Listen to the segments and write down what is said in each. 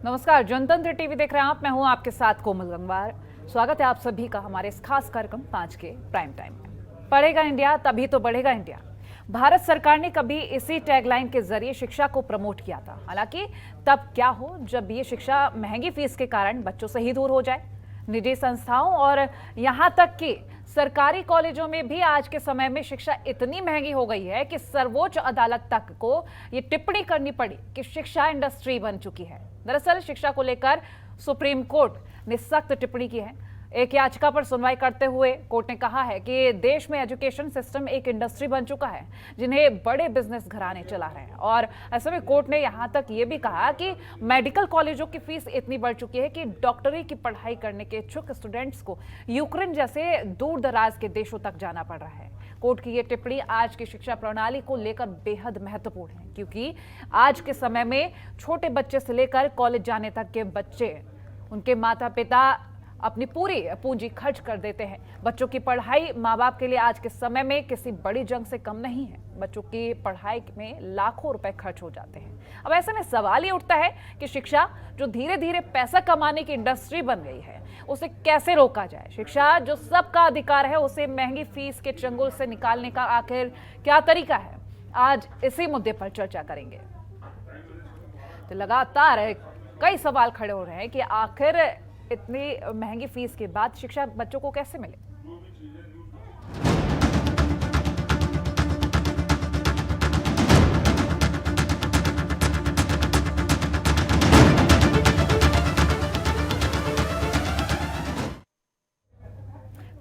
नमस्कार, जनतंत्र टीवी देख रहे हैं आप। मैं हूं आपके साथ कोमल गंगवार। स्वागत है आप सभी का हमारे इस खास कार्यक्रम 5 के प्राइम टाइम में। पढ़ेगा इंडिया तभी तो बढ़ेगा इंडिया। भारत सरकार ने कभी इसी टैगलाइन के जरिए शिक्षा को प्रमोट किया था। हालांकि तब क्या हो जब ये शिक्षा महंगी फीस के कारण बच्चों से ही दूर हो जाए। निजी संस्थाओं और यहाँ तक कि सरकारी कॉलेजों में भी आज के समय में शिक्षा इतनी महंगी हो गई है कि सर्वोच्च अदालत तक को ये टिप्पणी करनी पड़ी कि शिक्षा इंडस्ट्री बन चुकी है। दरअसल शिक्षा को लेकर सुप्रीम कोर्ट ने सख्त टिप्पणी की है। एक याचिका पर सुनवाई करते हुए कोर्ट ने कहा है कि देश में एजुकेशन सिस्टम एक इंडस्ट्री बन चुका है जिन्हें बड़े बिजनेस घराने चला रहे हैं। और ऐसे में कोर्ट ने यहां तक ये भी कहा कि मेडिकल कॉलेजों की फीस इतनी बढ़ चुकी है कि डॉक्टरी की पढ़ाई करने के इच्छुक स्टूडेंट्स को यूक्रेन जैसे दूर दराज के देशों तक जाना पड़ रहा है। कोर्ट की ये टिप्पणी आज की शिक्षा प्रणाली को लेकर बेहद महत्वपूर्ण है, क्योंकि आज के समय में छोटे बच्चे से लेकर कॉलेज जाने तक के बच्चे, उनके माता पिता अपनी पूरी पूंजी खर्च कर देते हैं। बच्चों की पढ़ाई माँ बाप के लिए आज के समय में किसी बड़ी जंग से कम नहीं है। बच्चों की पढ़ाई में लाखों रुपए खर्च हो जाते हैं। अब ऐसे में सवाल ये उठता है कि शिक्षा जो धीरे धीरे पैसा कमाने की इंडस्ट्री बन गई है, उसे कैसे रोका जाए। शिक्षा जो सबका अधिकार है, उसे महंगी फीस के चंगुल से निकालने का आखिर क्या तरीका है, आज इसी मुद्दे पर चर्चा करेंगे। तो लगातार कई सवाल खड़े हो रहे हैं कि आखिर इतनी महंगी फीस के बाद शिक्षा बच्चों को कैसे मिले।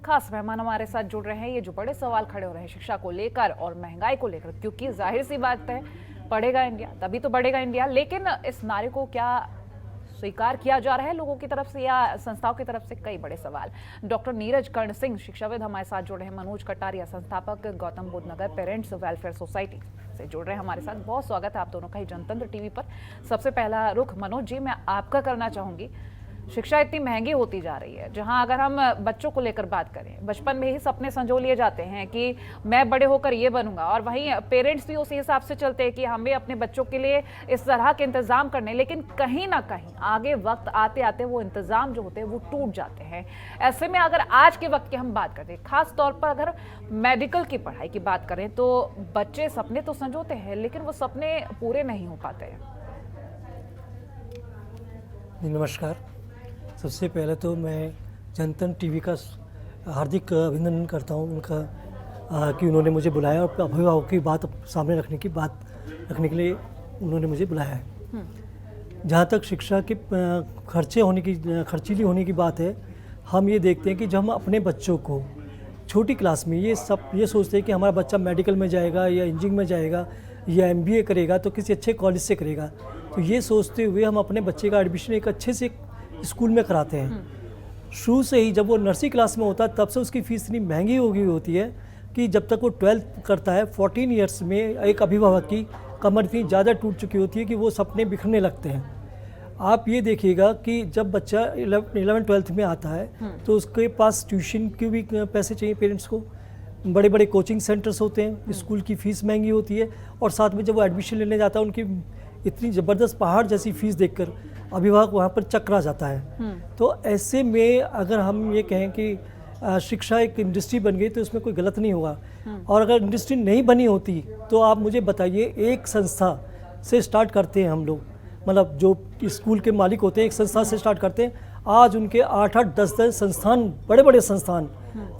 खास मेहमान हमारे साथ जुड़ रहे हैं। ये जो बड़े सवाल खड़े हो रहे हैं शिक्षा को लेकर और महंगाई को लेकर, क्योंकि जाहिर सी बात है पढ़ेगा इंडिया तभी तो बढ़ेगा इंडिया, लेकिन इस नारे को क्या स्वीकार किया जा रहा है लोगों की तरफ से या संस्थाओं की तरफ से, कई बड़े सवाल। डॉक्टर नीरज कर्ण सिंह शिक्षाविद हमारे साथ जुड़ रहे हैं। मनोज कटारिया संस्थापक गौतम बुद्ध नगर पेरेंट्स वेलफेयर सोसाइटी से जुड़ रहे हैं हमारे साथ। बहुत स्वागत है आप दोनों का ही जनतंत्र टीवी पर। सबसे पहला रुख मनोज जी मैं आपका करना चाहूंगी। शिक्षा इतनी महंगी होती जा रही है, जहां अगर हम बच्चों को लेकर बात करें, बचपन में ही सपने संजो लिए जाते हैं कि मैं बड़े होकर ये बनूंगा, और वहीं पेरेंट्स भी उसी हिसाब से चलते हैं कि हमें अपने बच्चों के लिए इस तरह के इंतजाम करने, लेकिन कहीं ना कहीं आगे वक्त आते आते वो इंतजाम जो होते हैं वो टूट जाते हैं। ऐसे में अगर आज के वक्त की हम बात करें, खास तौर पर अगर मेडिकल की पढ़ाई की बात करें, तो बच्चे सपने तो संजोते हैं लेकिन वो सपने पूरे नहीं हो पाते हैं। नमस्कार। सबसे पहले तो मैं जनतंत्र टीवी का हार्दिक अभिनंदन करता हूं उनका कि उन्होंने मुझे बुलाया और अभिभावकों की बात सामने रखने के लिए उन्होंने मुझे बुलाया है। जहां तक शिक्षा के खर्चीली होने की बात है, हम ये देखते हैं कि जब हम अपने बच्चों को छोटी क्लास में ये सोचते हैं कि हमारा बच्चा मेडिकल में जाएगा या इंजीनियरिंग में जाएगा या MBA करेगा तो किसी अच्छे कॉलेज से करेगा, तो ये सोचते हुए हम अपने बच्चे का एडमिशन एक अच्छे से स्कूल में कराते हैं। शुरू से ही जब वो नर्सरी क्लास में होता है तब से उसकी फ़ीस इतनी महंगी हो गई होती है कि जब तक वो 12th करता है, 14 ईयर्स में एक अभिभावक की कमर इतनी ज़्यादा टूट चुकी होती है कि वो सपने बिखरने लगते हैं। आप ये देखिएगा कि जब बच्चा 11th-12th में आता है तो उसके पास ट्यूशन के भी पैसे चाहिए पेरेंट्स को, बड़े बड़े कोचिंग सेंटर्स होते हैं, स्कूल की फ़ीस महंगी होती है, और साथ में जब वो एडमिशन लेने जाता है उनकी इतनी ज़बरदस्त पहाड़ जैसी फ़ीस देखकर अभिभावक वहाँ पर चकरा जाता है। तो ऐसे में अगर हम ये कहें कि शिक्षा एक इंडस्ट्री बन गई तो इसमें कोई गलत नहीं होगा, और अगर इंडस्ट्री नहीं बनी होती तो आप मुझे बताइए, एक संस्था से स्टार्ट करते हैं हम लोग, मतलब जो स्कूल के मालिक होते हैं एक संस्था से स्टार्ट करते हैं, आज उनके 8-8, 10-10 संस्थान, बड़े बड़े संस्थान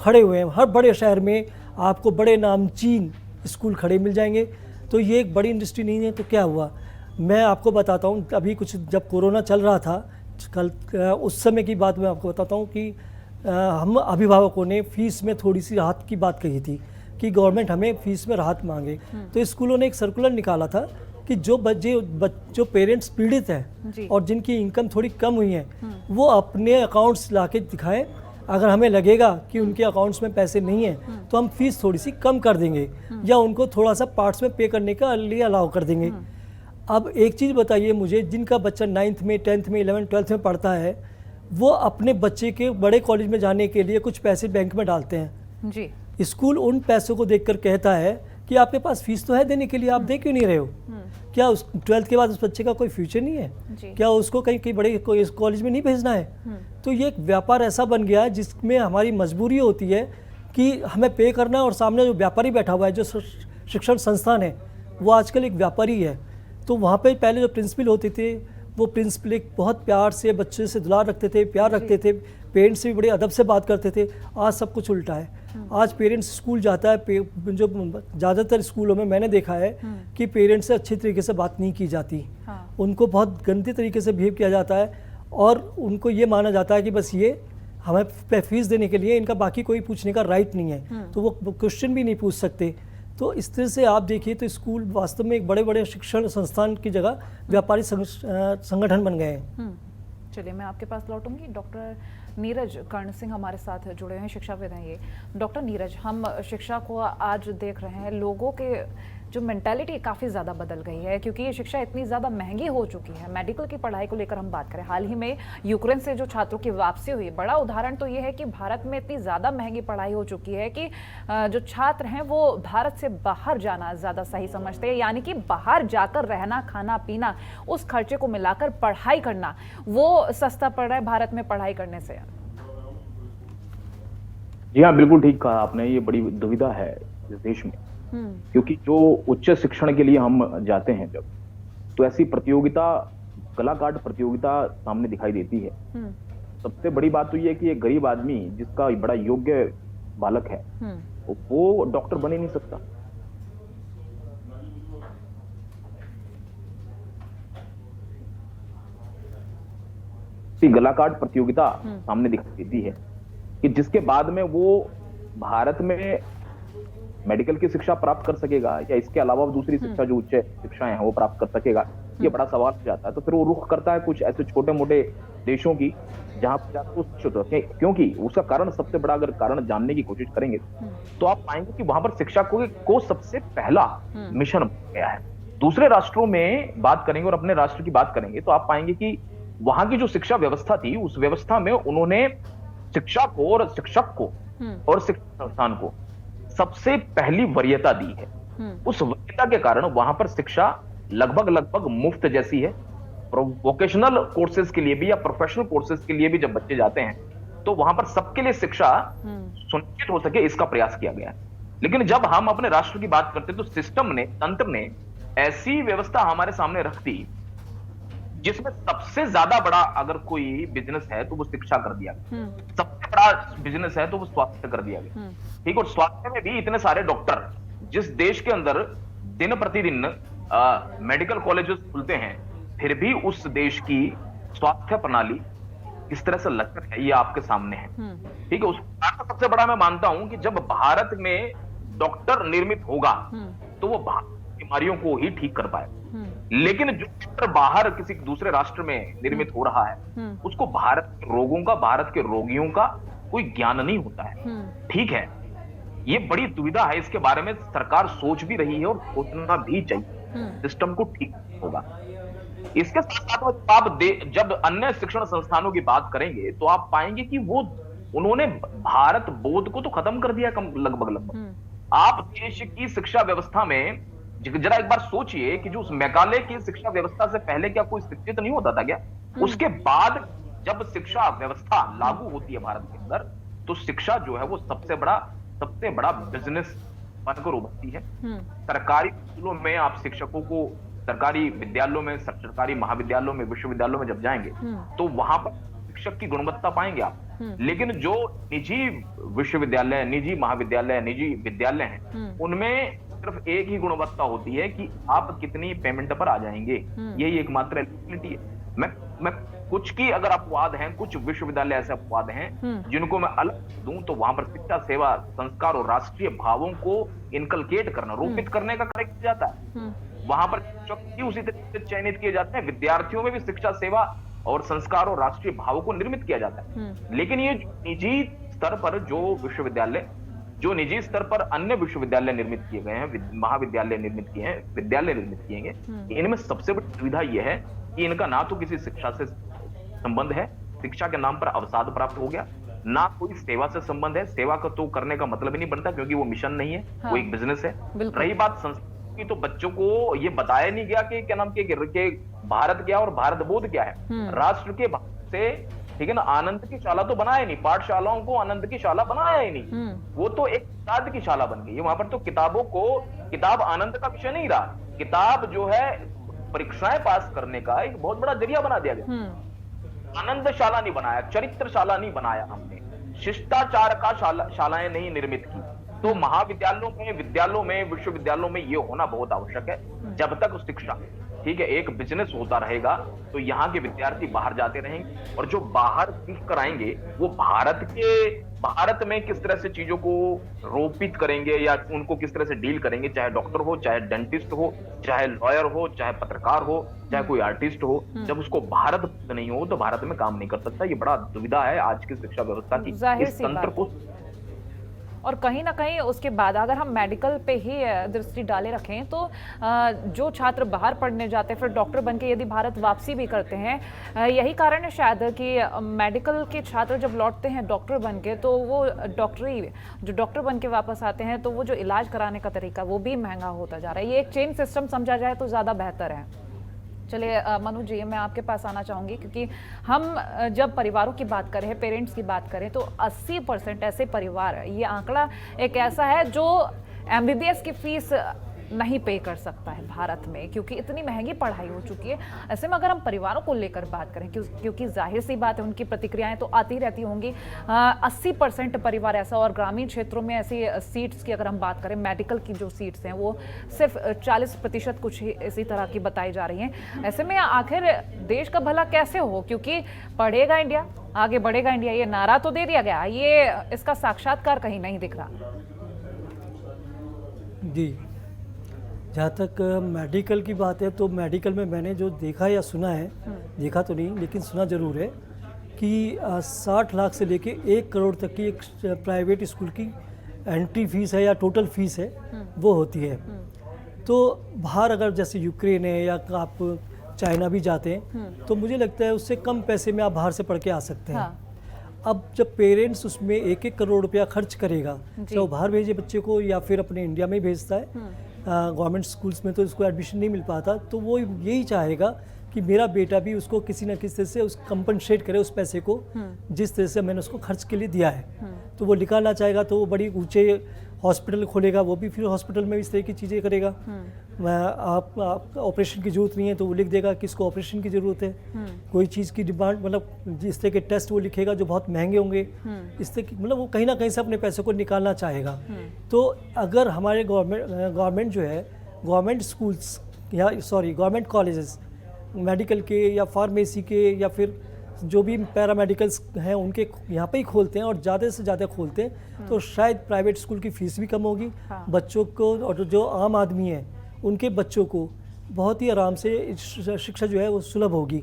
खड़े हुए हैं। हर बड़े शहर में आपको बड़े नामचीन स्कूल खड़े मिल जाएंगे। तो ये एक बड़ी इंडस्ट्री नहीं है तो क्या हुआ। मैं आपको बताता हूँ, अभी कुछ जब कोरोना चल रहा था कल, उस समय की बात मैं आपको बताता हूँ कि हम अभिभावकों ने फ़ीस में थोड़ी सी राहत की बात कही थी कि गवर्नमेंट हमें फ़ीस में राहत मांगे। तो स्कूलों ने एक सर्कुलर निकाला था कि जो पेरेंट्स पीड़ित हैं और जिनकी इनकम थोड़ी कम हुई है, वो अपने अकाउंट्स ला के दिखाएँ। अगर हमें लगेगा कि उनके अकाउंट्स में पैसे नहीं हैं तो हम फीस थोड़ी सी कम कर देंगे या उनको थोड़ा सा पार्ट्स में पे करने का लिए अलाउ कर देंगे। अब एक चीज़ बताइए मुझे, जिनका बच्चा 9th में, 10th में, 11th, 12th में पढ़ता है, वो अपने बच्चे के बड़े कॉलेज में जाने के लिए कुछ पैसे बैंक में डालते हैं जी। स्कूल उन पैसों को देखकर कहता है कि आपके पास फीस तो है देने के लिए, आप दे क्यों नहीं रहे हो? क्या उस 12th के बाद उस बच्चे का कोई फ्यूचर नहीं है? क्या उसको कहीं कहीं बड़े कोई कॉलेज में नहीं भेजना है? तो ये एक व्यापार ऐसा बन गया है जिसमें हमारी मजबूरी होती है कि हमें पे करना है, और सामने जो व्यापारी बैठा हुआ है, जो शिक्षण संस्थान है, वो आजकल एक व्यापारी है। तो वहाँ पे पहले जो प्रिंसिपल होते थे, वो प्रिंसिपल एक बहुत प्यार से बच्चे से दुलार रखते थे, प्यार रखते थे, पेरेंट्स से भी बड़े अदब से बात करते थे। आज सब कुछ उल्टा है। आज पेरेंट्स स्कूल जाता है, जो ज़्यादातर स्कूलों में मैंने देखा है कि पेरेंट्स से अच्छी तरीके से बात नहीं की जाती। उनको बहुत गंदे तरीके से बिहेव किया जाता है, और उनको ये माना जाता है कि बस ये हमें फीस देने के लिए, इनका बाकी कोई पूछने का राइट नहीं है, तो वो क्वेश्चन भी नहीं पूछ सकते। तो इस तरह से आप देखिए तो स्कूल वास्तव में एक बड़े बड़े शिक्षण संस्थान की जगह व्यापारी संगठन बन गए हैं। चलिए, मैं आपके पास लौटूंगी। डॉक्टर नीरज कर्ण सिंह हमारे साथ जुड़े हैं, शिक्षाविद हैं ये। डॉक्टर नीरज, हम शिक्षा को आज देख रहे हैं, लोगों के जो मेंटालिटी काफ़ी ज़्यादा बदल गई है, क्योंकि ये शिक्षा इतनी ज़्यादा महंगी हो चुकी है। मेडिकल की पढ़ाई को लेकर हम बात करें, हाल ही में यूक्रेन से जो छात्रों की वापसी हुई, बड़ा उदाहरण तो ये है कि भारत में इतनी ज़्यादा महंगी पढ़ाई हो चुकी है कि जो छात्र हैं वो भारत से बाहर जाना ज़्यादा सही समझते हैं, यानी कि बाहर जाकर रहना, खाना पीना, उस खर्चे को मिलाकर पढ़ाई करना वो सस्ता पड़ रहा है भारत में पढ़ाई करने से। जी हाँ, बिल्कुल ठीक कहा आपने। ये बड़ी दुविधा है इस देश में, क्योंकि जो उच्च शिक्षण के लिए हम जाते हैं जब, तो ऐसी प्रतियोगिता, कलाकाट प्रतियोगिता सामने दिखाई देती है। सबसे बड़ी बात तो ये है कि एक गरीब आदमी जिसका बड़ा योग्य बालक है, वो डॉक्टर बन ही नहीं सकता। कलाकाट प्रतियोगिता सामने दिखाई देती है कि जिसके बाद में वो भारत में मेडिकल की शिक्षा प्राप्त कर सकेगा, या इसके अलावा दूसरी शिक्षा जो उच्च शिक्षाएं हैं वो प्राप्त कर सकेगा, ये बड़ा सवाल हो जाता है। तो फिर वो रुख करता है कुछ ऐसे छोटे मोटे देशों की, जहां पर जाकर शिक्षित होते हैं। क्योंकि उसका कारण, सबसे बड़ा अगर कारण जानने की कोशिश करेंगे तो आप पाएंगे कि वहां पर शिक्षा को सबसे पहला मिशन गया है। दूसरे राष्ट्रों में बात करेंगे और अपने राष्ट्र की बात करेंगे तो आप पाएंगे कि वहां की जो शिक्षा व्यवस्था थी, उस व्यवस्था में उन्होंने शिक्षा को और शिक्षक को और शिक्षण संस्थान को सबसे पहली वरीयता दी है। उस वरीयता के कारण वहां पर शिक्षा लगभग मुफ्त जैसी है। वोकेशनल कोर्सेज के लिए भी या प्रोफेशनल कोर्सेज के लिए भी जब बच्चे जाते हैं तो वहां पर सबके लिए शिक्षा सुनिश्चित हो सके, इसका प्रयास किया गया है। लेकिन जब हम अपने राष्ट्र की बात करते हैं तो सिस्टम ने, तंत्र ने ऐसी व्यवस्था हमारे सामने रख दी जिसमें सबसे ज्यादा बड़ा अगर कोई बिजनेस है तो वो शिक्षा कर दिया गया, सबसे बड़ा बिजनेस है तो वो स्वास्थ्य कर दिया गया। ठीक, और स्वास्थ्य में भी इतने सारे डॉक्टर, जिस देश के अंदर दिन प्रतिदिन मेडिकल कॉलेजेस खुलते हैं, फिर भी उस देश की स्वास्थ्य प्रणाली किस तरह से लचर है ये आपके सामने है। ठीक है, उसका सबसे बड़ा मैं मानता हूं कि जब भारत में डॉक्टर निर्मित होगा तो वो बीमारियों को ही ठीक कर पाए। लेकिन जो डॉक्टर बाहर किसी दूसरे राष्ट्र में निर्मित हो रहा है, उसको भारत के रोगों का, भारत के रोगियों का कोई ज्ञान नहीं होता है। ठीक है, ये बड़ी दुविधा है, इसके बारे में सरकार सोच भी रही है और सोचना भी चाहिए, सिस्टम को ठीक होगा। इसके साथ साथ आप जब अन्य शिक्षण संस्थानों की बात करेंगे तो आप पाएंगे कि वो उन्होंने भारत बोध को तो खत्म कर दिया लगभग। आप देश की शिक्षा व्यवस्था में जरा एक बार सोचिए कि जो उस मेघालय की शिक्षा व्यवस्था से पहले क्या कोई शिक्षित नहीं होता था क्या? उसके बाद जब शिक्षा व्यवस्था लागू होती है भारत के अंदर, तो शिक्षा जो है वो सबसे बड़ा बिजनेस बनकर उभरती है। सरकारी स्कूलों में आप शिक्षकों को, सरकारी विद्यालयों में, सरकारी महाविद्यालयों में, विश्वविद्यालयों में जब जाएंगे तो वहां पर शिक्षक की गुणवत्ता पाएंगे आप। लेकिन जो निजी विश्वविद्यालय, निजी महाविद्यालय, निजी विद्यालय हैं, उनमें सिर्फ एक ही गुणवत्ता होती है कि आप कितनी पेमेंट पर आ जाएंगे, यही एकमात्र एलिजिबिलिटी है। मैं कुछ की अगर अपवाद हैं, कुछ विश्वविद्यालय ऐसे अपवाद हैं जिनको मैं अलग दूं, तो वहां पर शिक्षा, सेवा, संस्कार और राष्ट्रीय भावों को इनकलकेट करना, रोपित करने का कार्य किया जाता है। वहां पर शिक्षक ही उसी तरीके से चयनित किए जाते हैं, विद्यार्थियों में भी शिक्षा, सेवा और संस्कार और राष्ट्रीय भावों को निर्मित किया जाता है। लेकिन ये निजी स्तर पर जो निजी स्तर पर अन्य विश्वविद्यालय निर्मित किए गए हैं, महाविद्यालय निर्मित किए हैं, विद्यालय निर्मित किए गए, इनमें सबसे बड़ी सुविधा यह है कि इनका ना तो किसी शिक्षा से संबंध है, शिक्षा के नाम पर अवसाद प्राप्त हो गया, ना कोई सेवा से संबंध है। सेवा का तो करने का मतलब ही नहीं बनता, क्योंकि वो मिशन नहीं है, हाँ, वो एक बिजनेस है। बिल्कुल। रही बात संस्कृत की, तो बच्चों को ये बताया नहीं गया कि क्या नाम के भारत क्या और भारत बोध क्या है। राष्ट्र के भाव से, ठीक है ना, आनंद की शाला तो बनाया नहीं, पाठशालाओं को आनंद की शाला बनाया ही नहीं, वो तो एक किताब की शाला बन गई। वहां पर तो किताबों को, किताब आनंद का विषय नहीं रहा, किताब जो है परीक्षाएं पास करने का एक बहुत बड़ा जरिया बना दिया गया। आनंदशाला नहीं बनाया, चरित्रशाला नहीं बनाया हमने, शिष्टाचार का शालाएं नहीं निर्मित की। तो महाविद्यालयों में, विद्यालयों में, विश्वविद्यालयों में ये होना बहुत आवश्यक है। जब तक शिक्षा, ठीक है, एक बिजनेस होता रहेगा, तो यहाँ के विद्यार्थी बाहर जाते रहेंगे, और जो बाहर सीख कर आएंगे वो भारत में किस तरह से चीजों को रोपित करेंगे या उनको किस तरह से डील करेंगे, चाहे डॉक्टर हो, चाहे डेंटिस्ट हो, चाहे लॉयर हो, चाहे पत्रकार हो, चाहे कोई आर्टिस्ट हो, जब उसको भारत नहीं हो तो भारत में काम नहीं कर सकता। ये बड़ा दुविधा है आज की शिक्षा व्यवस्था की, इस तंत्र को। और कहीं ना कहीं उसके बाद अगर हम मेडिकल पे ही दृष्टि डाले रखें तो जो छात्र बाहर पढ़ने जाते हैं फिर डॉक्टर बनके यदि भारत वापसी भी करते हैं, यही कारण है शायद कि मेडिकल के छात्र जब लौटते हैं डॉक्टर बनके, तो वो जो डॉक्टर बनके वापस आते हैं तो वो जो इलाज कराने का तरीका वो भी महंगा होता जा रहा है। ये एक चेन सिस्टम समझा जाए तो ज़्यादा बेहतर है। चलिए मनु जी, मैं आपके पास आना चाहूँगी, क्योंकि हम जब परिवारों की बात करें, पेरेंट्स की बात करें, तो 80% ऐसे परिवार, ये आंकड़ा एक ऐसा है जो MBBS की फीस नहीं पे कर सकता है भारत में, क्योंकि इतनी महंगी पढ़ाई हो चुकी है। ऐसे में अगर हम परिवारों को लेकर बात करें, क्योंकि जाहिर सी बात है उनकी प्रतिक्रियाएं तो आती रहती होंगी, 80% परिवार ऐसा, और ग्रामीण क्षेत्रों में ऐसी सीट्स की अगर हम बात करें, मेडिकल की जो सीट्स हैं वो सिर्फ 40% कुछ ही इसी तरह की बताई जा रही हैं। ऐसे में आखिर देश का भला कैसे हो, क्योंकि पढ़ेगा इंडिया, आगे बढ़ेगा इंडिया, ये नारा तो दे दिया गया, ये इसका साक्षात्कार कहीं नहीं दिख रहा। जी, जहाँ तक मेडिकल की बात है, तो मेडिकल में मैंने जो देखा या सुना है, देखा तो नहीं लेकिन सुना ज़रूर है कि 60 लाख से लेके 1 करोड़ तक की एक प्राइवेट स्कूल की एंट्री फीस है या टोटल फीस है, वो होती है। तो बाहर अगर जैसे यूक्रेन है या आप चाइना भी जाते हैं, तो मुझे लगता है उससे कम पैसे में आप बाहर से पढ़ के आ सकते हैं। अब जब पेरेंट्स उसमें 1-1 करोड़ रुपया खर्च करेगा, चाहे वो बाहर भेजे बच्चे को या फिर अपने इंडिया में भेजता है, गवर्नमेंट स्कूल्स में तो इसको एडमिशन नहीं मिल पाता, तो वो यही चाहेगा कि मेरा बेटा भी उसको किसी न किसी तरह से उस कंपनसेट करे उस पैसे को, जिस तरह से मैंने उसको खर्च के लिए दिया है। तो वो निकालना चाहेगा, तो वो बड़ी ऊंचे हॉस्पिटल खोलेगा, वो भी फिर हॉस्पिटल में इस तरह की चीज़ें करेगा। आप ऑपरेशन की ज़रूरत नहीं है तो वो लिख देगा कि इसको ऑपरेशन की ज़रूरत है। कोई चीज़ की डिमांड, मतलब जिस तरह के टेस्ट वो लिखेगा जो बहुत महंगे होंगे, इस तरह की, मतलब वो कहीं ना कहीं से अपने पैसे को निकालना चाहेगा। तो अगर हमारे गवर्नमेंट जो है, गवर्नमेंट स्कूल्स या गवर्नमेंट कॉलेजेस मेडिकल के या फार्मेसी के या फिर जो भी पैरामेडिकल्स हैं उनके यहाँ पे ही खोलते हैं और ज़्यादा से ज़्यादा खोलते हैं, तो शायद प्राइवेट स्कूल की फ़ीस भी कम होगी। बच्चों को, और जो आम आदमी है उनके बच्चों को बहुत ही आराम से शिक्षा जो है वो सुलभ होगी।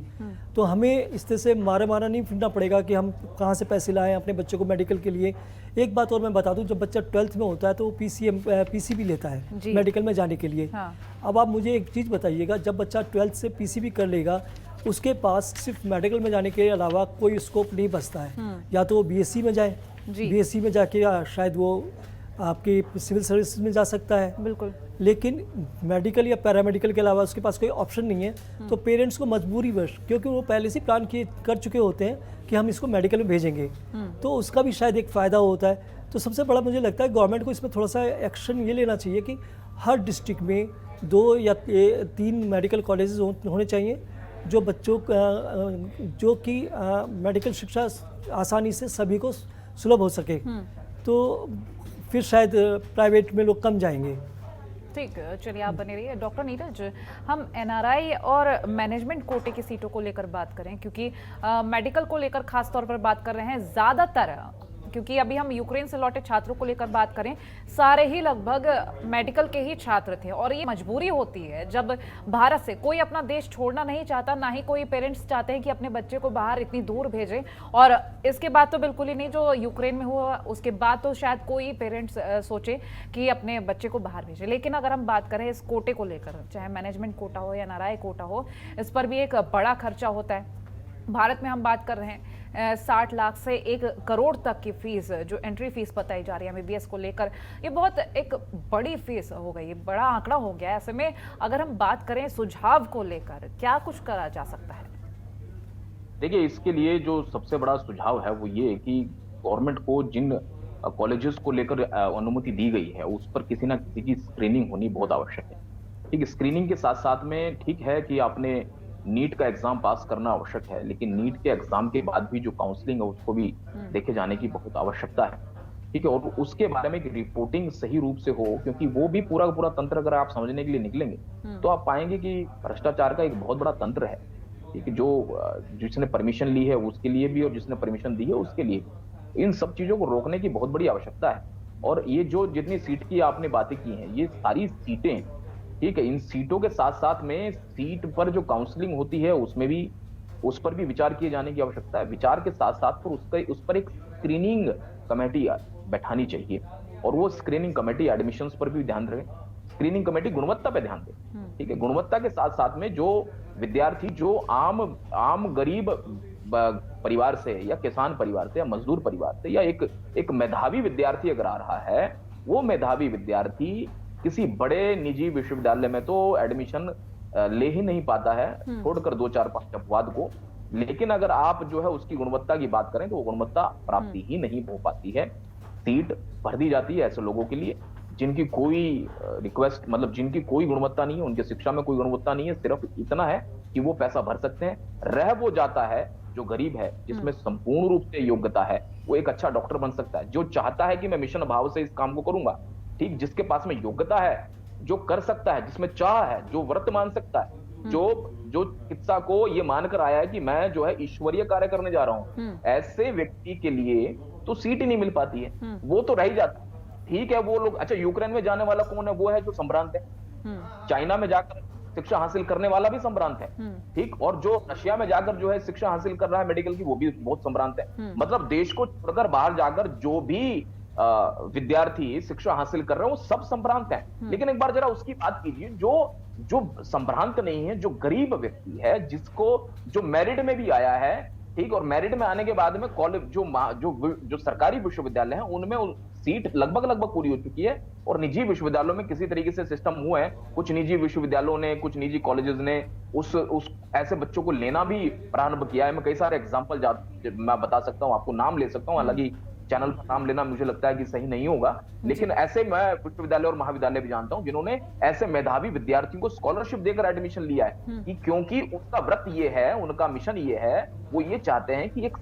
तो हमें इस तरह से मारा नहीं फिरना पड़ेगा कि हम कहाँ से पैसे लाएं अपने बच्चों को मेडिकल के लिए। एक बात और मैं बता दूं, जब बच्चा 12th में होता है तो वो पीसीबी लेता है मेडिकल में जाने के लिए। अब आप मुझे एक चीज़ बताइएगा, जब बच्चा 12th से पीसीबी कर लेगा, उसके पास सिर्फ मेडिकल में जाने के अलावा कोई स्कोप नहीं बचता है। या तो वो बीएससी में जाए, बीएससी में जाके शायद वो आपकी सिविल सर्विस में जा सकता है, बिल्कुल, लेकिन मेडिकल या पैरामेडिकल के अलावा उसके पास कोई ऑप्शन नहीं है। तो पेरेंट्स को मजबूरीवश, क्योंकि वो पहले से प्लान कर चुके होते हैं कि हम इसको मेडिकल में भेजेंगे, तो उसका भी शायद एक फ़ायदा होता है। तो सबसे बड़ा मुझे लगता है गवर्नमेंट को इसमें थोड़ा सा एक्शन ये लेना चाहिए कि हर डिस्ट्रिक्ट में 2 या 3 मेडिकल कॉलेजेस होने चाहिए जो बच्चों जो कि मेडिकल शिक्षा आसानी से सभी को सुलभ हो सके। तो फिर शायद प्राइवेट में लोग कम जाएंगे। ठीक, चलिए आप बने रहिए। डॉक्टर नीरज, हम एनआरआई और मैनेजमेंट कोटे की सीटों को लेकर बात करें, क्योंकि मेडिकल को लेकर खास तौर पर बात कर रहे हैं ज़्यादातर, क्योंकि अभी हम यूक्रेन से लौटे छात्रों को लेकर बात करें, सारे ही लगभग मेडिकल के ही छात्र थे। और ये मजबूरी होती है जब भारत से कोई अपना देश छोड़ना नहीं चाहता, ना ही कोई पेरेंट्स चाहते हैं कि अपने बच्चे को बाहर इतनी दूर भेजें। और इसके बाद तो बिल्कुल ही नहीं, जो यूक्रेन में हुआ उसके बाद तो शायद कोई पेरेंट्स सोचे कि अपने बच्चे को बाहर भेजे। लेकिन अगर हम बात करें इस कोटे को लेकर, चाहे मैनेजमेंट कोटा हो या एनआरआई कोटा हो, इस पर भी एक बड़ा खर्चा होता है। भारत में हम बात कर रहे हैं, 60 लाख से 1 करोड़ तक की फीस जो एंट्री फीस बताई जा रही है एमबीबीएस को लेकर, ये बहुत एक बड़ी फीस हो गई, बड़ा आंकड़ा हो गया। ऐसे में अगर हम बात करें सुझाव को लेकर, क्या कुछ करा जा सकता है? देखिए, इसके लिए जो सबसे बड़ा सुझाव है वो ये कि गवर्नमेंट को जिन कॉलेजेस को लेकर अनुमति दी गई है उस पर किसी ना किसी की स्क्रीनिंग होनी बहुत आवश्यक है। ठीक है, स्क्रीनिंग के साथ साथ में ठीक है कि आपने नीट का एग्जाम पास करना आवश्यक है, लेकिन नीट के एग्जाम के बाद भी जो काउंसलिंग है उसको भी देखे जाने की बहुत आवश्यकता है। ठीक है, और उसके बारे में रिपोर्टिंग सही रूप से हो, क्योंकि वो भी पूरा का पूरा तंत्र अगर आप समझने के लिए निकलेंगे तो आप पाएंगे कि भ्रष्टाचार का एक बहुत बड़ा तंत्र है। ठीक है, जो जिसने परमिशन ली है उसके लिए भी और जिसने परमिशन दी है उसके लिए भी। इन सब चीजों को रोकने की बहुत बड़ी आवश्यकता है। और ये जो जितनी सीट की आपने बातें की हैं, ये सारी सीटें, ठीक है, इन सीटों के साथ साथ में सीट पर जो काउंसलिंग होती है उसमें भी, उस पर भी विचार किए जाने की आवश्यकता है। विचार के साथ साथ पर उस पर एक स्क्रीनिंग कमेटी बैठानी चाहिए, और वो स्क्रीनिंग कमेटी एडमिशंस पर भी ध्यान रहे। स्क्रीनिंग कमेटी गुणवत्ता पे ध्यान दे। ठीक है, गुणवत्ता के साथ साथ में जो विद्यार्थी जो आम गरीब परिवार से या किसान परिवार से या मजदूर परिवार से या एक मेधावी विद्यार्थी अगर आ रहा है, वो मेधावी विद्यार्थी किसी बड़े निजी विश्वविद्यालय में तो एडमिशन ले ही नहीं पाता है, छोड़कर 2-4-5 अपवाद को। लेकिन अगर आप जो है उसकी गुणवत्ता की बात करें तो वो गुणवत्ता प्राप्ति ही नहीं हो पाती है। सीट भर दी जाती है ऐसे लोगों के लिए जिनकी कोई रिक्वेस्ट, मतलब जिनकी कोई गुणवत्ता नहीं है, उनकी शिक्षा में कोई गुणवत्ता नहीं है, सिर्फ इतना है कि वो पैसा भर सकते हैं। रह वो जाता है जो गरीब है, जिसमें संपूर्ण रूप से योग्यता है, वो एक अच्छा डॉक्टर बन सकता है, जो चाहता है कि मैं मिशन भाव से इस काम को करूंगा। ठीक, जिसके पास में योग्यता है, जो कर सकता है, जिसमें चाह है, जो व्रत मान सकता है, जो चिकित्सा को ये मानकर आया है कि मैं जो है ईश्वरीय कार्य करने जा रहा हूं, ऐसे व्यक्ति के लिए तो सीट ही नहीं मिल पाती है, वो तो रह ही जाता है। ठीक है, वो लोग, अच्छा यूक्रेन में जाने वाला कौन है? वो है जो संभ्रांत है। चाइना में जाकर शिक्षा हासिल करने वाला भी संभ्रांत है। ठीक, और जो रशिया में जाकर जो है शिक्षा हासिल कर रहा है मेडिकल की, वो भी बहुत संभ्रांत है। मतलब देश को छोड़कर बाहर जाकर जो भी विद्यार्थी शिक्षा हासिल कर रहे हैं वो सब संभ्रांत हैं। लेकिन एक बार जरा उसकी बात कीजिए, जो संभ्रांत नहीं है, जो गरीब व्यक्ति है, जो मेरिट में भी आया है, ठीक, और मेरिट में आने के बाद में कॉलेज जो सरकारी विश्वविद्यालय हैं उनमें सीट लगभग पूरी हो चुकी है, और निजी विश्वविद्यालयों में किसी तरीके से सिस्टम हुआ है, कुछ निजी विश्वविद्यालयों ने, कुछ निजी कॉलेजेस ने उस ऐसे बच्चों को लेना भी प्रारंभ किया है। मैं कई सारे एग्जांपल मैं बता सकता हूं, आपको नाम ले सकता हूं, हालांकि चैनल पर नाम लेना मुझे लगता है कि सही नहीं होगा, लेकिन ऐसे मैं विश्वविद्यालय और महाविद्यालय भी जानता हूं जिन्होंने ऐसे मेधावी विद्यार्थियों को स्कॉलरशिप देकर एडमिशन लिया है, कि क्योंकि उनका व्रत ये है, उनका मिशन ये है, वो ये चाहते हैं कि एक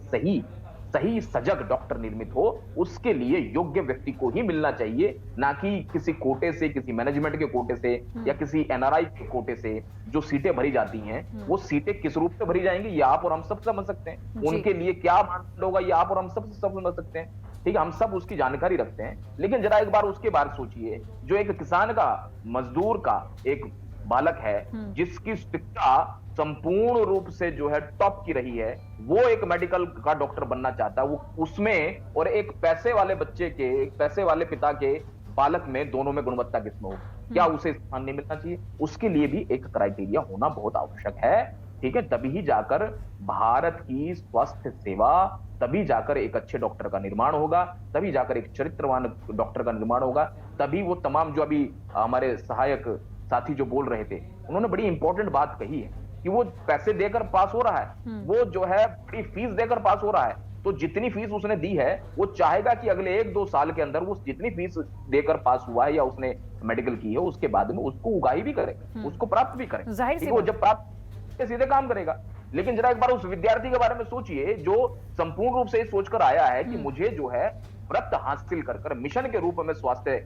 सही सजग डॉक्टर निर्मित हो, उसके लिए योग्य व्यक्ति को ही मिलना चाहिए, ना कि किसी कोटे से, किसी मैनेजमेंट के कोटे से या किसी एनआरआई के कोटे से जो सीटें भरी जाती हैं। वो सीटें किस रूप से भरी जाएंगी ये आप और हम सब समझ सकते हैं, उनके लिए क्या मानदंड होगा ये आप और हम सब समझ सकते हैं। ठीक है, हम सब उसकी जानकारी रखते हैं, लेकिन जरा एक बार उसके बारे सोचिए, जो एक किसान का, मजदूर का एक बालक है जिसकी शिक्षा संपूर्ण रूप से जो है टॉप की रही है, वो एक मेडिकल का डॉक्टर बनना चाहता है, वो उसमें और एक पैसे वाले बच्चे के, एक पैसे वाले पिता के बालक में, दोनों में गुणवत्ता किसमें होगी? क्या उसे स्थान नहीं मिलना चाहिए? उसके लिए भी एक क्राइटेरिया होना बहुत आवश्यक है। ठीक है, तभी ही जाकर भारत की स्वास्थ्य सेवा, तभी जाकर एक अच्छे डॉक्टर का निर्माण होगा, तभी जाकर एक चरित्रवान डॉक्टर का निर्माण होगा, तभी वो तमाम, जो अभी हमारे सहायक साथी जो बोल रहे थे, उन्होंने बड़ी इंपॉर्टेंट बात कही है कि वो पैसे देकर पास हो रहा है, वो जो है बड़ी फीस देकर पास हो रहा है, तो जितनी फीस उसने दी है वो चाहेगा कि अगले 1-2 साल के अंदर वो जितनी फीस देकर पास हुआ है या उसने मेडिकल की है, उसके बाद में उसको उगाही भी करे, उसको प्राप्त भी करे। वो जब प्राप्त सीधे काम करेगा। लेकिन जरा एक बार उस विद्यार्थी के बारे में सोचिए जो संपूर्ण रूप से सोचकर आया है कि मुझे जो है व्रत हासिल कर मिशन के रूप में स्वास्थ्य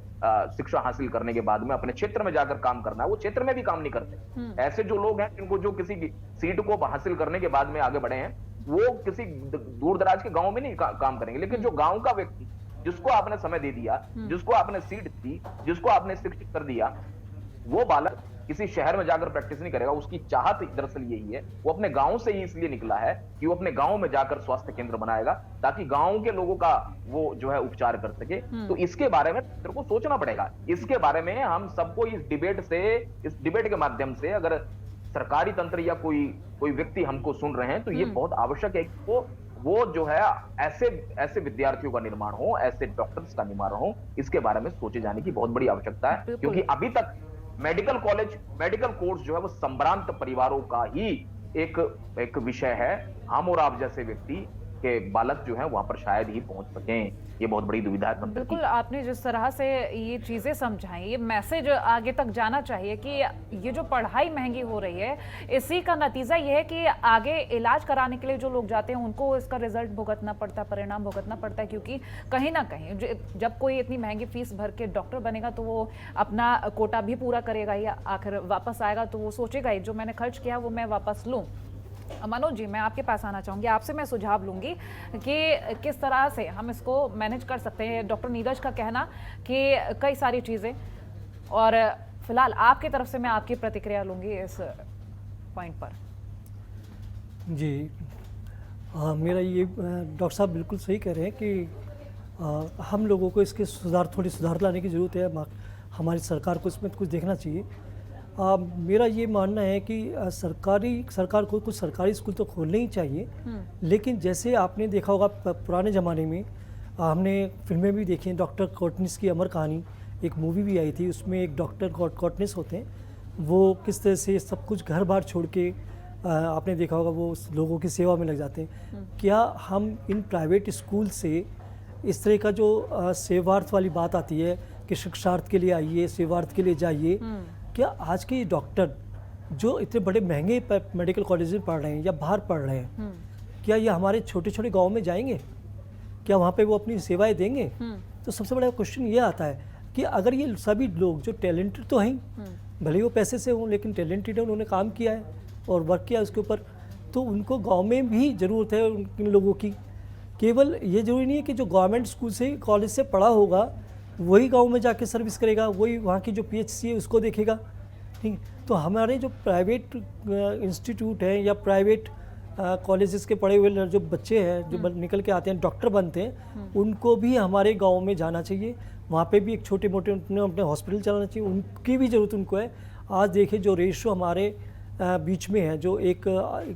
शिक्षा हासिल करने के बाद में अपने क्षेत्र में जाकर काम करना है, वो क्षेत्र में भी काम नहीं करते। ऐसे जो लोग हैं जिनको, जो किसी सीट को हासिल करने के बाद में आगे बढ़े हैं, वो किसी दूर दराज के गांव में नहीं काम करेंगे, लेकिन जो गांव का व्यक्ति, जिसको आपने समय दे दिया, जिसको आपने सीट दी, जिसको आपने शिक्षित कर दिया, वो बालक किसी शहर में जाकर प्रैक्टिस नहीं करेगा। उसकी चाहत दरअसल यही है, वो अपने गांव से ही इसलिए निकला है कि वो अपने गांव में जाकर स्वास्थ्य केंद्र बनाएगा ताकि गांव के लोगों का वो जो है उपचार कर सके। तो इसके बारे में तेरे को सोचना पड़ेगा। इसके बारे में हम सबको इस डिबेट के माध्यम से, अगर सरकारी तंत्र या कोई व्यक्ति हमको सुन रहे हैं, तो ये बहुत आवश्यक है कि वो वो जो है ऐसे ऐसे विद्यार्थियों का निर्माण हो, ऐसे डॉक्टर्स का निर्माण हो, इसके बारे में सोचे जाने की बहुत बड़ी आवश्यकता है। बिल्कुल। क्योंकि अभी तक मेडिकल कॉलेज, मेडिकल कोर्स जो है वो संभ्रांत परिवारों का ही एक विषय है। हम और आप जैसे व्यक्ति के बालक जो है वहां पर शायद ही पहुंच सकें। ये बहुत बड़ी दुविधा है। बिल्कुल, आपने जिस तरह से ये चीज़ें समझाई, ये मैसेज आगे तक जाना चाहिए कि ये जो पढ़ाई महंगी हो रही है, इसी का नतीजा ये है कि आगे इलाज कराने के लिए जो लोग जाते हैं उनको इसका रिजल्ट भुगतना पड़ता है, परिणाम भुगतना पड़ता है। क्योंकि कहीं ना कहीं जब कोई इतनी महंगी फीस भर के डॉक्टर बनेगा तो वो अपना कोटा भी पूरा करेगा, या आखिर वापस आएगा तो वो सोचेगा जो मैंने खर्च किया वो मैं वापस लूँ। मनोज जी, मैं आपके पास आना चाहूँगी, आपसे मैं सुझाव लूँगी कि किस तरह से हम इसको मैनेज कर सकते हैं। डॉक्टर नीरज का कहना कि कई सारी चीज़ें, और फिलहाल आपकी तरफ से मैं आपकी प्रतिक्रिया लूँगी इस पॉइंट पर। जी, मेरा ये डॉक्टर साहब बिल्कुल सही कह रहे हैं कि हम लोगों को इसके थोड़ी सुधार लाने की ज़रूरत है। हमारी सरकार को इसमें कुछ देखना चाहिए। मेरा ये मानना है कि सरकार को कुछ सरकारी स्कूल तो खोलने ही चाहिए, लेकिन जैसे आपने देखा होगा पुराने ज़माने में हमने फिल्में भी देखी हैं। डॉक्टर कॉटनिस की अमर कहानी, एक मूवी भी आई थी, उसमें एक डॉक्टर कॉटनिस होते हैं, वो किस तरह से सब कुछ घर बार छोड़ के आपने देखा होगा वो लोगों की सेवा में लग जाते हैं। क्या हम इन प्राइवेट स्कूल से इस तरह का जो सेवार्थ वाली बात आती है कि शिक्षार्थ के लिए आइए, सेवार्थ के लिए जाइए, क्या आज के डॉक्टर जो इतने बड़े महंगे मेडिकल कॉलेज में पढ़ रहे हैं या बाहर पढ़ रहे हैं, क्या ये हमारे छोटे छोटे गांव में जाएंगे? क्या वहाँ पे वो अपनी सेवाएं देंगे? तो सबसे बड़ा क्वेश्चन ये आता है कि अगर ये सभी लोग जो टैलेंटेड तो हैं, भले वो पैसे से हों लेकिन टैलेंटेड है, उन्होंने काम किया है और वर्क किया उसके ऊपर, तो उनको गाँव में भी ज़रूरत है उन लोगों की। केवल ये ज़रूरी नहीं है कि जो गवर्नमेंट स्कूल से कॉलेज से पढ़ा होगा वही गांव में जाके सर्विस करेगा, वही वहाँ की जो पीएचसी है उसको देखेगा। ठीक, तो हमारे जो प्राइवेट इंस्टीट्यूट हैं या प्राइवेट कॉलेजेस के पढ़े हुए जो बच्चे हैं जो निकल के आते हैं डॉक्टर बनते हैं, उनको भी हमारे गांव में जाना चाहिए। वहाँ पे भी एक छोटे मोटे अपने हॉस्पिटल चलाना चाहिए, उनकी भी ज़रूरत उनको है। आज देखिए जो रेशो हमारे बीच में है, जो एक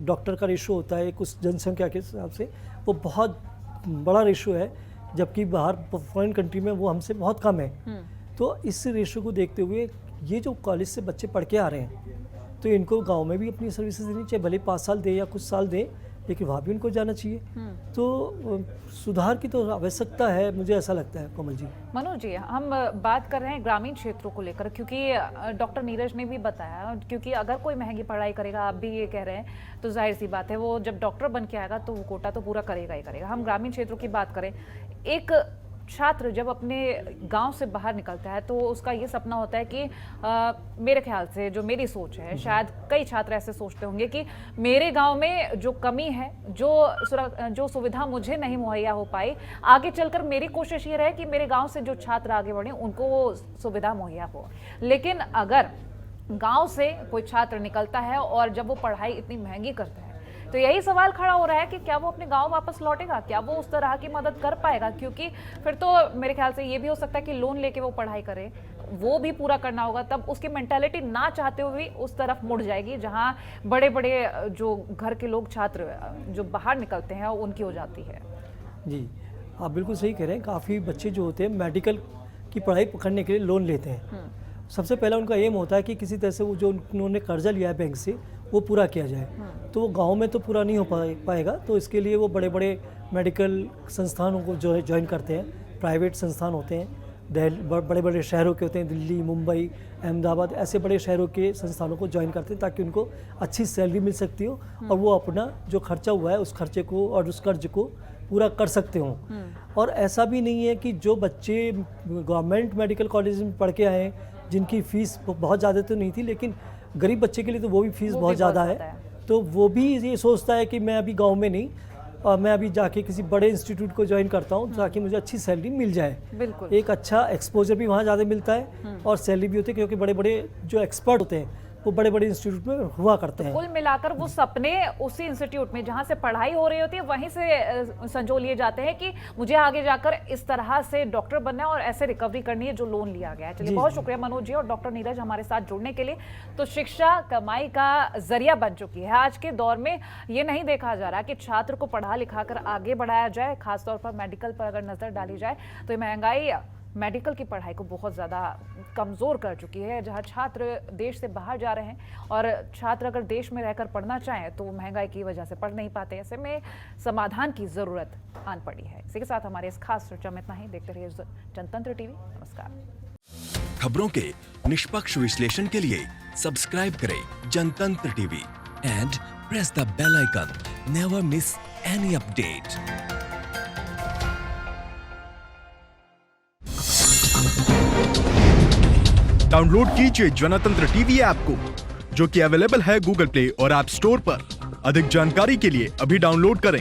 डॉक्टर का रेशो होता है एक उस जनसंख्या के हिसाब से, वो बहुत बड़ा रेशो है, जबकि बाहर फॉरेन कंट्री में वो हमसे बहुत कम है। तो इस रेशो को देखते हुए ये जो कॉलेज से बच्चे पढ़ के आ रहे हैं, तो इनको गांव में भी अपनी सर्विसेज देनी चाहिए, भले 5 साल दे या कुछ साल दे, लेकिन वहाँ भी उनको जाना चाहिए। तो सुधार की तो आवश्यकता है, मुझे ऐसा लगता है। कोमल जी, मनोज जी, हम बात कर रहे हैं ग्रामीण क्षेत्रों को लेकर, क्योंकि डॉक्टर नीरज ने भी बताया, क्योंकि अगर कोई महंगी पढ़ाई करेगा, आप भी ये कह रहे हैं, तो जाहिर सी बात है वो जब डॉक्टर बन के आएगा तो वो कोटा तो पूरा करेगा ही करेगा। हम ग्रामीण क्षेत्रों की बात करें, एक छात्र जब अपने गांव से बाहर निकलता है तो उसका ये सपना होता है कि मेरे ख्याल से, जो मेरी सोच है, शायद कई छात्र ऐसे सोचते होंगे कि मेरे गांव में जो कमी है, जो सुविधा मुझे नहीं मुहैया हो पाई, आगे चलकर मेरी कोशिश ये रहे कि मेरे गांव से जो छात्र आगे बढ़े उनको वो सुविधा मुहैया हो। लेकिन अगर गांव से कोई छात्र निकलता है और जब वो पढ़ाई इतनी महंगी करता है, तो यही सवाल खड़ा हो रहा है कि क्या वो अपने गांव वापस लौटेगा, क्या वो उस तरह की मदद कर पाएगा? क्योंकि फिर तो मेरे ख्याल से ये भी हो सकता है कि लोन लेके वो पढ़ाई करे, वो भी पूरा करना होगा, तब उसकी मेंटालिटी ना चाहते हुए भी उस तरफ मुड़ जाएगी जहां बड़े बड़े जो घर के लोग, छात्र जो बाहर निकलते हैं, उनकी हो जाती है। जी, आप बिल्कुल सही कह रहे हैं। काफ़ी बच्चे जो होते हैं मेडिकल की पढ़ाई करने के लिए लोन लेते हैं। सबसे पहला उनका एम होता है कि किसी तरह से वो जो उन्होंने कर्जा लिया है बैंक से वो पूरा किया जाए। तो वो गांव में तो पूरा नहीं हो पाएगा, तो इसके लिए वो बड़े बड़े मेडिकल संस्थानों को जो है ज्वाइन करते हैं। प्राइवेट संस्थान होते हैं, बड़े बड़े शहरों के होते हैं, दिल्ली, मुंबई, अहमदाबाद, ऐसे बड़े शहरों के संस्थानों को ज्वाइन करते हैं ताकि उनको अच्छी सैलरी मिल सकती हो और वो अपना जो खर्चा हुआ है उस खर्चे को और उस कर्ज को पूरा कर सकते हों। और ऐसा भी नहीं है कि जो बच्चे गवर्नमेंट मेडिकल कॉलेज में पढ़ के आए जिनकी फ़ीस बहुत ज़्यादा तो नहीं थी, लेकिन गरीब बच्चे के लिए तो वो भी फीस बहुत ज़्यादा है, तो वो भी ये सोचता है कि मैं अभी गांव में नहीं, मैं अभी जाके किसी बड़े इंस्टीट्यूट को ज्वाइन करता हूँ ताकि मुझे अच्छी सैलरी मिल जाए। बिल्कुल, एक अच्छा एक्सपोजर भी वहाँ ज़्यादा मिलता है और सैलरी भी होती है, क्योंकि बड़े बड़े जो एक्सपर्ट होते हैं वो बड़े बड़े इंस्टीट्यूट में हुआ करते हैं। कुल मिलाकर वो सपने उसी इंस्टीट्यूट में जहां से पढ़ाई हो रही होती है वहीं से संजो लिए जाते हैं कि मुझे आगे जाकर इस तरह से डॉक्टर बनना है और ऐसे रिकवरी करनी है जो लोन लिया गया है। चलिए, बहुत शुक्रिया मनोज जी और डॉक्टर नीरज हमारे साथ जुड़ने के लिए। तो शिक्षा कमाई का जरिया बन चुकी है। आज के दौर में ये नहीं देखा जा रहा कि छात्र को पढ़ा लिखा कर आगे बढ़ाया जाए। खासतौर पर मेडिकल पर अगर नजर डाली जाए तो महंगाई मेडिकल की पढ़ाई को बहुत ज़्यादा कमज़ोर कर चुकी है। जहां छात्र देश से बाहर जा रहे हैं और छात्र अगर देश में रहकर पढ़ना चाहें तो महंगाई की वजह से पढ़ नहीं पाते। ऐसे में समाधान की ज़रूरत आन पड़ी है। इसी के साथ हमारे इस खास चर्चा में इतना ही। देखते रहिए जनतंत्र टीवी। नमस्कार। खबरों के निष्पक्ष विश्लेषण के लिए सब्सक्राइब करें Jantantra TV and press the bell icon. Never miss any update. Download कीजिए जनतंत्र टीवी ऐप को, जो कि अवेलेबल है गूगल प्ले और ऐप स्टोर पर। अधिक जानकारी के लिए अभी डाउनलोड करें।